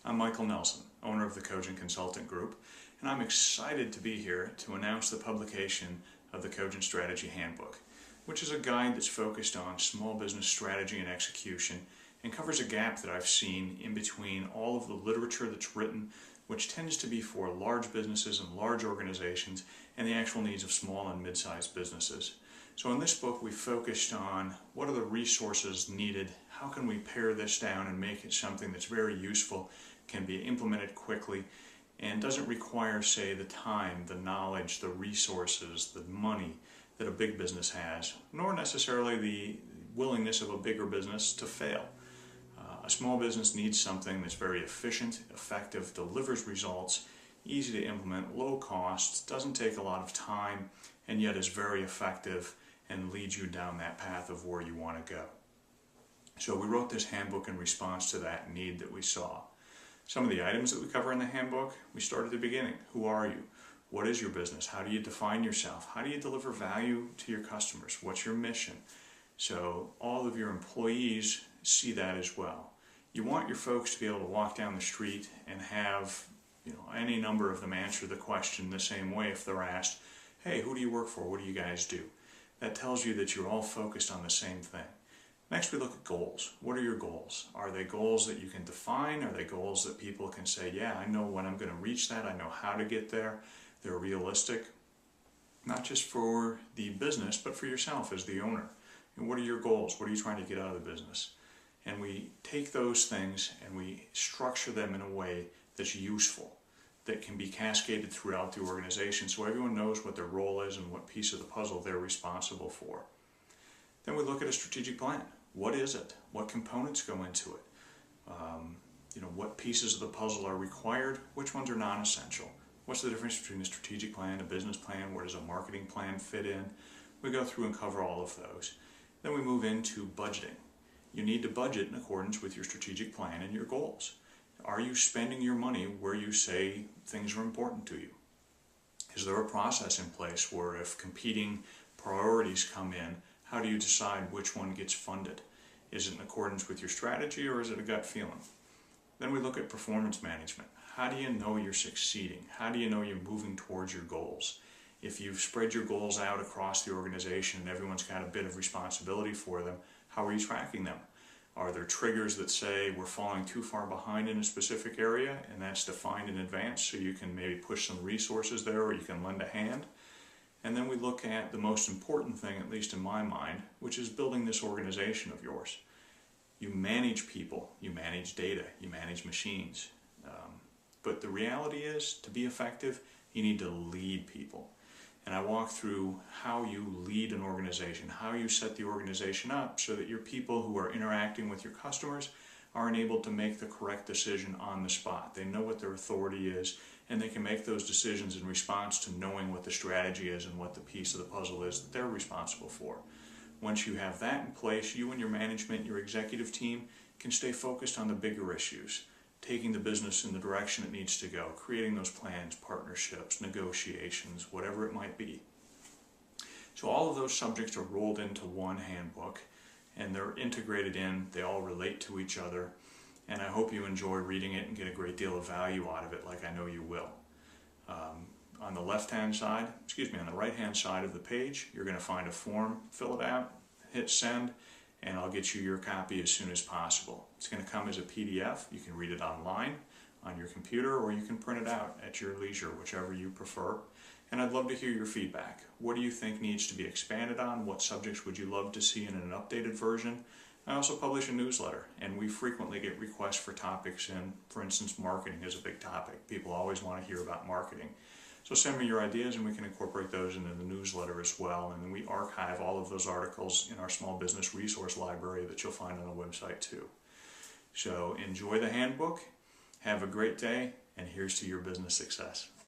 I'm Michael Nelson, owner of the Cogent Consulting Group, and I'm excited to be here to announce the publication of the Cogent Strategy Handbook, which is a guide that's focused on small business strategy and execution and covers a gap that I've seen in between all of the literature that's written, which tends to be for large businesses and large organizations, and the actual needs of small and mid-sized businesses. So in this book we focused on what are the resources needed, how can we pare this down and make it something that's very useful, can be implemented quickly, and doesn't require, say, the time, the knowledge, the resources, the money that a big business has, nor necessarily the willingness of a bigger business to fail. A small business needs something that's very efficient, effective, delivers results, easy to implement, low cost, doesn't take a lot of time, and yet is very effective and leads you down that path of where you want to go. So we wrote this handbook in response to that need that we saw. Some of the items that we cover in the handbook, we start at the beginning. Who are you? What is your business? How do you define yourself? How do you deliver value to your customers? What's your mission? So all of your employees see that as well. You want your folks to be able to walk down the street and have any number of them answer the question the same way if they're asked, hey, who do you work for? What do you guys do? That tells you that you're all focused on the same thing. Next we look at goals. What are your goals? Are they goals that you can define? Are they goals that people can say, yeah, I know when I'm going to reach that, I know how to get there. They're realistic, not just for the business, but for yourself as the owner. And what are your goals? What are you trying to get out of the business? And we take those things and we structure them in a way that's useful, that can be cascaded throughout the organization so everyone knows what their role is and what piece of the puzzle they're responsible for. Then we look at a strategic plan. What is it? What components go into it? What pieces of the puzzle are required? Which ones are non-essential? What's the difference between a strategic plan, a business plan? Where does a marketing plan fit in? We go through and cover all of those. Then we move into budgeting. You need to budget in accordance with your strategic plan and your goals. Are you spending your money where you say things are important to you? Is there a process in place where if competing priorities come in, how do you decide which one gets funded? Is it in accordance with your strategy or is it a gut feeling? Then we look at performance management. How do you know you're succeeding? How do you know you're moving towards your goals? If you've spread your goals out across the organization and everyone's got a bit of responsibility for them, how are you tracking them? Are there triggers that say we're falling too far behind in a specific area and that's defined in advance so you can maybe push some resources there or you can lend a hand? And then we look at the most important thing, at least in my mind, which is building this organization of yours. You manage people, you manage data, you manage machines. But the reality is, to be effective, you need to lead people. And I walk through how you lead an organization, how you set the organization up so that your people who are interacting with your customers are enabled to make the correct decision on the spot. They know what their authority is, and they can make those decisions in response to knowing what the strategy is and what the piece of the puzzle is that they're responsible for. Once you have that in place, you and your management, your executive team, can stay focused on the bigger issues, taking the business in the direction it needs to go, creating those plans, partnerships, negotiations, whatever it might be. So all of those subjects are rolled into one handbook, and they're integrated in, they all relate to each other, and I hope you enjoy reading it and get a great deal of value out of it, like I know you will. On the right-hand side of the page, you're going to find a form, fill it out, hit send, and I'll get you your copy as soon as possible. It's going to come as a PDF. You can read it online on your computer or you can print it out at your leisure, whichever you prefer. And I'd love to hear your feedback. What do you think needs to be expanded on? What subjects would you love to see in an updated version? I also publish a newsletter, and we frequently get requests for topics in, for instance, marketing is a big topic. People always want to hear about marketing. So send me your ideas and we can incorporate those into the newsletter as well. And then we archive all of those articles in our small business resource library that you'll find on the website too. So enjoy the handbook, have a great day, and here's to your business success.